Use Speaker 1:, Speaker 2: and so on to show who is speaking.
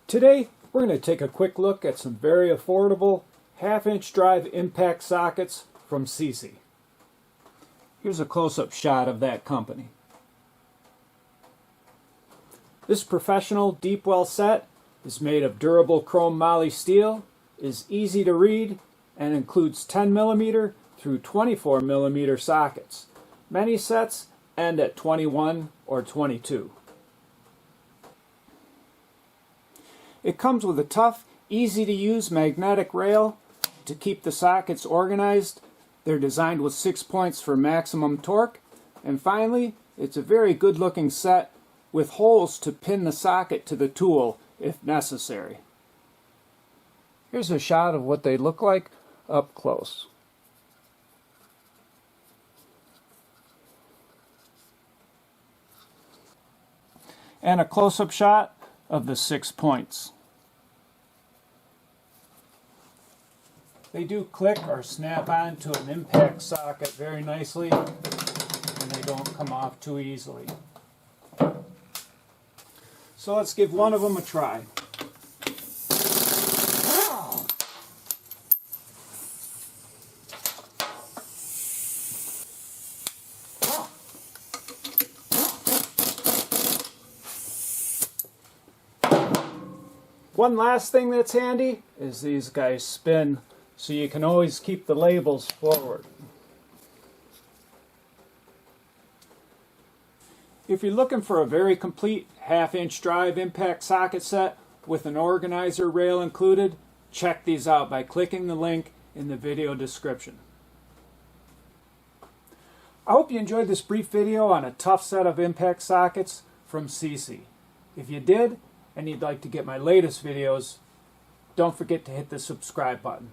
Speaker 1: Today we're going to take a quick look at some very affordable half-inch drive impact sockets from Seesii. Here's a close-up shot of that company. This professional deep well set is made of durable chrome moly steel, is easy to read, and includes 10mm through 24mm sockets. Many sets end at 21 or 22. It comes with a tough, easy-to-use magnetic rail to keep the sockets organized. They're designed with 6 points for maximum torque. And finally, it's a very good-looking set with holes to pin the socket to the tool if necessary. Here's a shot of what they look like up close. And a close-up shot of the 6 points. They do click or snap on to an impact socket very nicely, and they don't come off too easily. So let's give one of them a try. One last thing that's handy is these guys spin, so you can always keep the labels forward. If you're looking for a very complete half-inch drive impact socket set with an organizer rail included, check these out by clicking the link in the video description. I hope you enjoyed this brief video on a tough set of impact sockets from Seesii. If you did, and you'd like to get my latest videos, don't forget to hit the subscribe button.